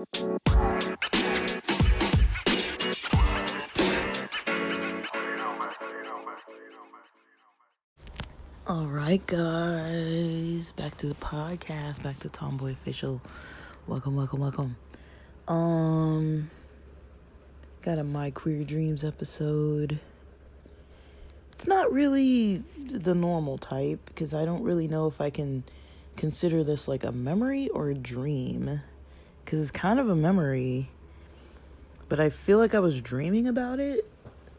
All right, guys, back to the podcast, back to Tomboy Official. Welcome. Got a My Queer Dreams episode. It's not really the normal type because I don't really know if I can consider this like a memory or a dream, because it's kind of a memory, but I feel like I was dreaming about it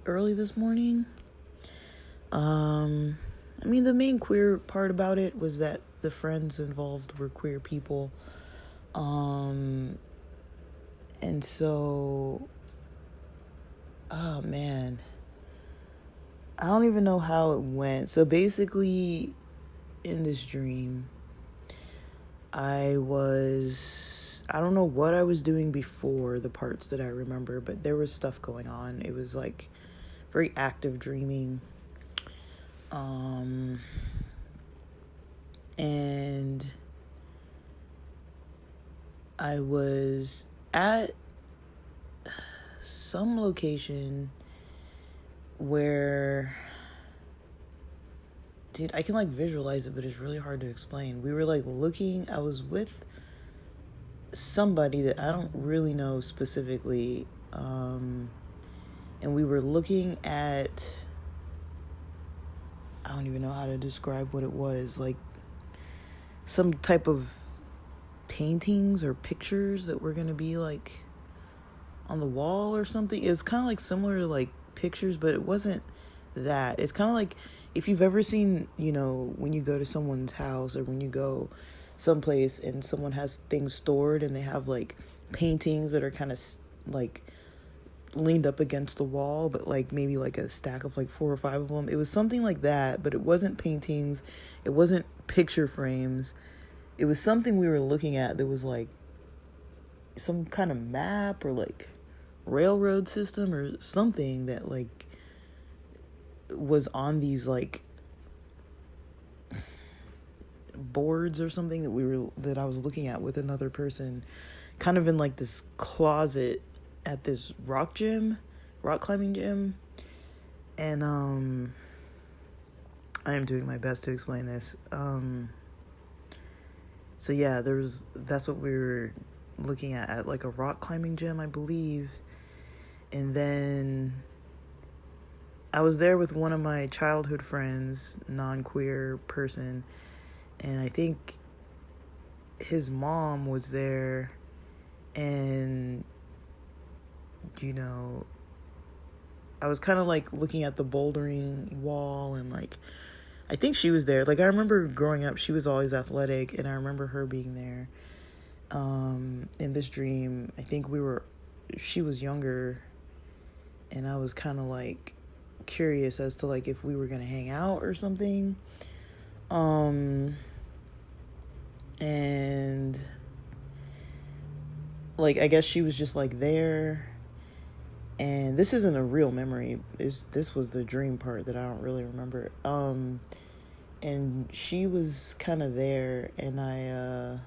early this morning. I mean, the main queer part about it was that the friends involved were queer people. And so, oh man, I don't even know how it went. So basically, in this dream, I don't know what I was doing before the parts that I remember, but there was stuff going on. It was like very active dreaming. And I was at some location where, dude, I can like visualize it, but it's really hard to explain. We were like I was with somebody that I don't really know specifically, and we were looking at, I don't even know how to describe what it was, like some type of paintings or pictures that were gonna be like on the wall or something. It's kind of like similar to like pictures, but it wasn't that. It's kind of like if you've ever seen, when you go to someone's house or when you go someplace and someone has things stored and they have like paintings that are kind of like leaned up against the wall, but like maybe like a stack of like 4 or 5 of them. It was something like that, but it wasn't paintings. It wasn't picture frames. It was something we were looking at that was like some kind of map or like railroad system or something that like was on these like boards or something that I was looking at with another person, kind of in like this closet at this rock climbing gym. And I am doing my best to explain this. So yeah, that's what we were looking at like a rock climbing gym, I believe. And then I was there with one of my childhood friends, non-queer person, and I think his mom was there, and I was kind of like looking at the bouldering wall, and like I think she was there. Like I remember growing up, she was always athletic, and I remember her being there. In this dream, I think she was younger, and I was kind of like curious as to like if we were gonna hang out or something. And like I guess she was just like there. And this isn't a real memory. This was the dream part that I don't really remember. And she was kind of there, and I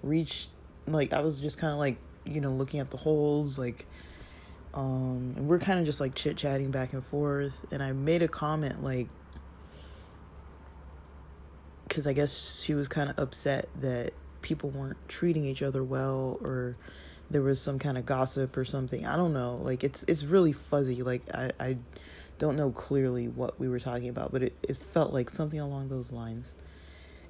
reached, like I was just kind of like looking at the holes, like and we're kind of just like chit-chatting back and forth, and I made a comment like, because I guess she was kind of upset that people weren't treating each other well, or there was some kind of gossip or something. I don't know, like it's really fuzzy, like I don't know clearly what we were talking about, but it felt like something along those lines.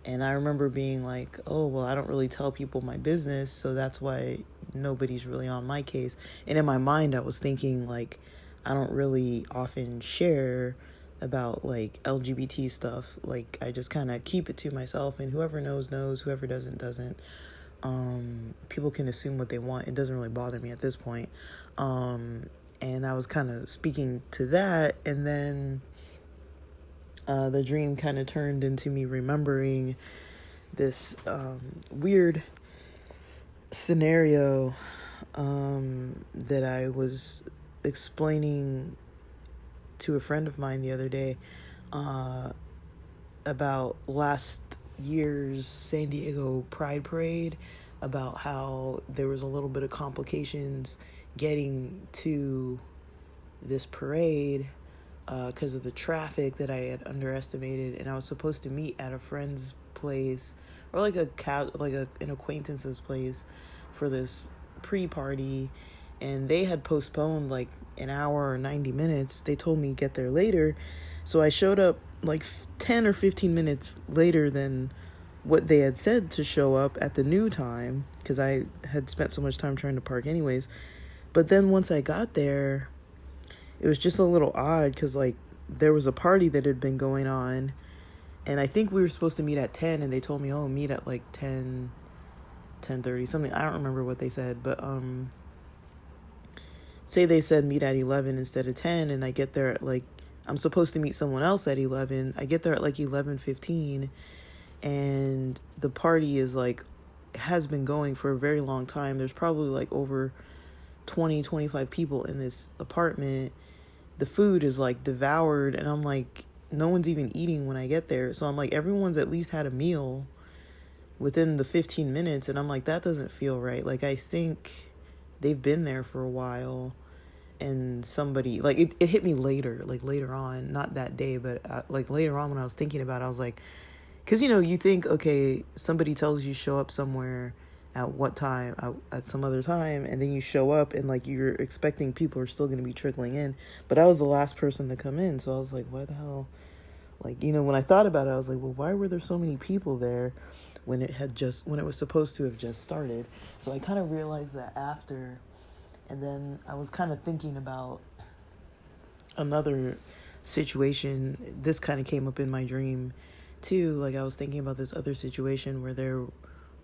And I remember being like, oh, well, I don't really tell people my business, so that's why nobody's really on my case. And in my mind, I was thinking, like, I don't really often share about, like, LGBT stuff. Like, I just kind of keep it to myself, and whoever knows, whoever doesn't. People can assume what they want. It doesn't really bother me at this point. And I was kind of speaking to that, and then the dream kind of turned into me remembering this weird scenario that I was explaining to a friend of mine the other day about last year's San Diego Pride Parade. about how there was a little bit of complications getting to this parade because of the traffic that I had underestimated, and I was supposed to meet at a friend's place or like an acquaintance's place for this pre-party, and they had postponed like an hour or 90 minutes. They told me get there later, so I showed up like 10 or 15 minutes later than what they had said to show up at the new time, because I had spent so much time trying to park anyways. But then once I got there, it was just a little odd because like there was a party that had been going on, and I think we were supposed to meet at 10, and they told me, oh, meet at like 10:30, something. I don't remember what they said, but say they said meet at 11 instead of 10, and I get there at like, I'm supposed to meet someone else at 11. I get there at like 11:15, and the party is like, has been going for a very long time. There's probably like over 20-25 people in this apartment. The food is like devoured, and I'm like, no one's even eating when I get there. So I'm like, everyone's at least had a meal within the 15 minutes, and I'm like, that doesn't feel right. Like, I think they've been there for a while, and somebody, like, it hit me later, like later on, not that day, but like later on when I was thinking about it, I was like, because, you know, you think, okay, somebody tells you show up somewhere at what time, at some other time, and then you show up and like you're expecting people are still going to be trickling in, but I was the last person to come in. So I was like, why the hell, like, you know, when I thought about it, I was like, well, why were there so many people there when it was supposed to have just started? So I kind of realized that after, and then I was kind of thinking about another situation. This kind of came up in my dream too. Like, I was thinking about this other situation where there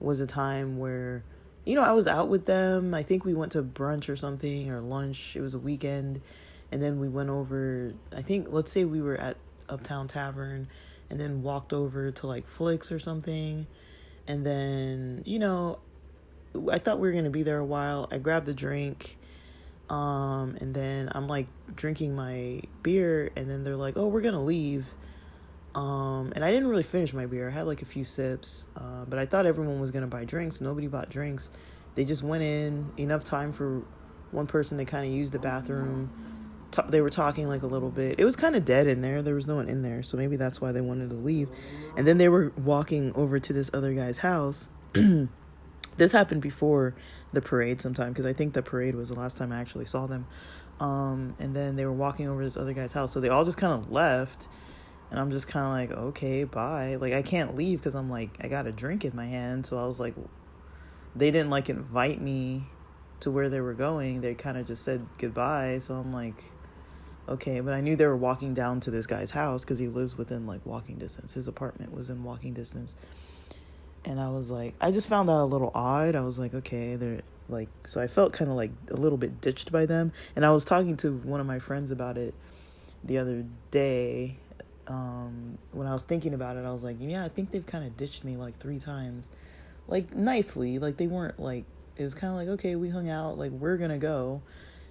was a time where, you know, I was out with them. I think we went to brunch or something, or lunch. It was a weekend. And then we went over, I think, let's say we were at Uptown Tavern, and then walked over to like Flicks or something. And then, you know, I thought we were going to be there a while. I grabbed the drink. And then I'm like drinking my beer, and then they're like, oh, we're going to leave. And I didn't really finish my beer. I had like a few sips, but I thought everyone was going to buy drinks. Nobody bought drinks. They just went in, enough time for one person to kind of use the bathroom. They were talking like a little bit. It was kind of dead in there. There was no one in there. So maybe that's why they wanted to leave. And then they were walking over to this other guy's house. This happened before the parade sometime, because I think the parade was the last time I actually saw them. And then they were walking over to this other guy's house. So they all just kind of left. And I'm just kind of like, okay, bye. Like, I can't leave because I'm like, I got a drink in my hand. So I was like, they didn't like invite me to where they were going. They kind of just said goodbye. So I'm like, okay. But I knew they were walking down to this guy's house because he lives within like walking distance. His apartment was in walking distance. And I was like, I just found that a little odd. I was like, okay, they're like, so I felt kind of like a little bit ditched by them. And I was talking to one of my friends about it the other day. When I was thinking about it, I was like, yeah, I think they've kind of ditched me like 3 times, like nicely. Like, they weren't like, it was kind of like, okay, we hung out, like, we're gonna go.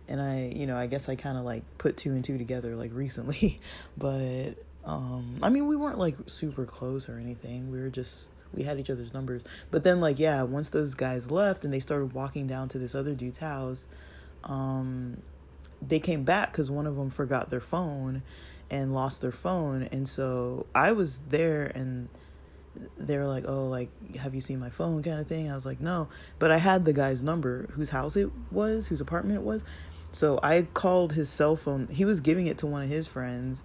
And I guess I kind of like put 2 and 2 together like recently. But I mean, we weren't like super close or anything. We had each other's numbers. But then, like, yeah, once those guys left and they started walking down to this other dude's house, they came back because one of them forgot their phone and lost their phone. And so I was there, and they were like, oh, like, have you seen my phone, kind of thing. I was like, no. But I had the guy's number, whose house it was, whose apartment it was. So I called his cell phone. He was giving it to one of his friends,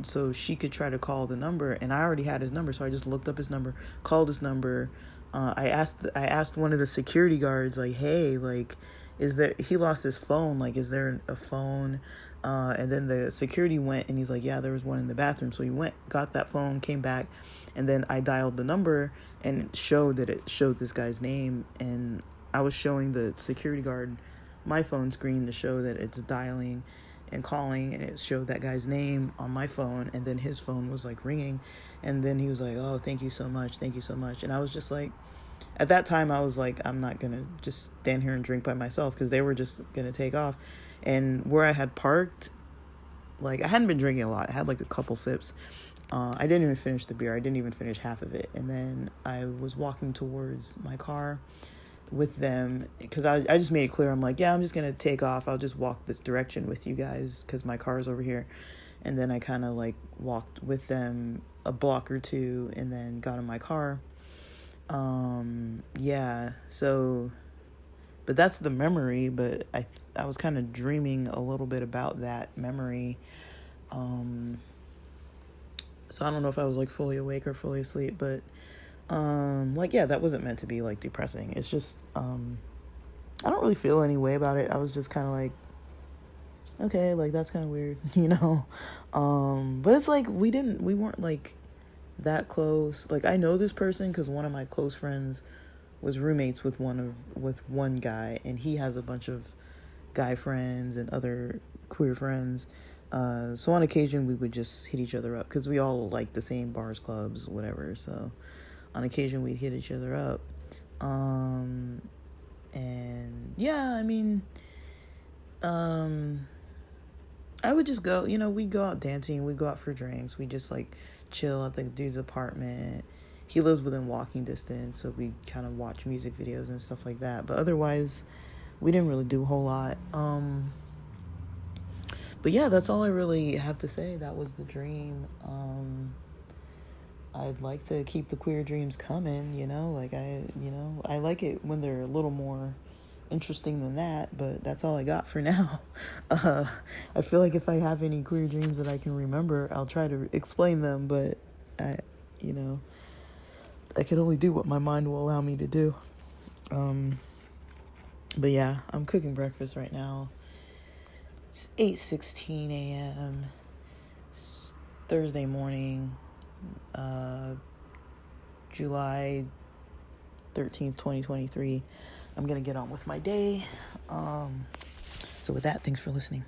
so she could try to call the number. And I already had his number, so I just looked up his number, called his number. I asked one of the security guards, like, hey, like, he lost his phone, like, is there a phone? And then the security went, and he's like, yeah, there was one in the bathroom. So he went, got that phone, came back, and then I dialed the number, and it showed this guy's name. And I was showing the security guard my phone screen to show that it's dialing and calling, and it showed that guy's name on my phone, and then his phone was like ringing. And then he was like, oh, thank you so much. And I was just like, at that time, I was like, I'm not gonna just stand here and drink by myself, because they were just gonna take off. And where I had parked, like, I hadn't been drinking a lot. I had like a couple sips, I didn't even finish the beer. I didn't even finish half of it. And then I was walking towards my car with them because I just made it clear. I'm like, yeah, I'm just going to take off. I'll just walk this direction with you guys because my car is over here. And then I kind of like walked with them a block or two and then got in my car. Yeah, so, but that's the memory, but I was kind of dreaming a little bit about that memory. So I don't know if I was like fully awake or fully asleep, but like, yeah, that wasn't meant to be like depressing. It's just I don't really feel any way about it. I was just kind of like, okay, like that's kind of weird, you know. But it's like we weren't like that close. Like I know this person because one of my close friends was roommates with one guy, and he has a bunch of guy friends and other queer friends. So on occasion we would just hit each other up because we all like the same bars, clubs, whatever. So on occasion we'd hit each other up. And yeah, I mean, I would just go, we'd go out dancing, we'd go out for drinks, we just like chill at the dude's apartment. He lives within walking distance, so we kind of watch music videos and stuff like that. But otherwise, we didn't really do a whole lot. But yeah, that's all I really have to say. That was the dream. I'd like to keep the queer dreams coming, like I like it when they're a little more interesting than that, but that's all I got for now. I feel like if I have any queer dreams that I can remember, I'll try to explain them, but I can only do what my mind will allow me to do. But yeah, I'm cooking breakfast right now. It's 8:16 a.m. It's Thursday morning, July 13th, 2023. I'm going to get on with my day. So with that, thanks for listening.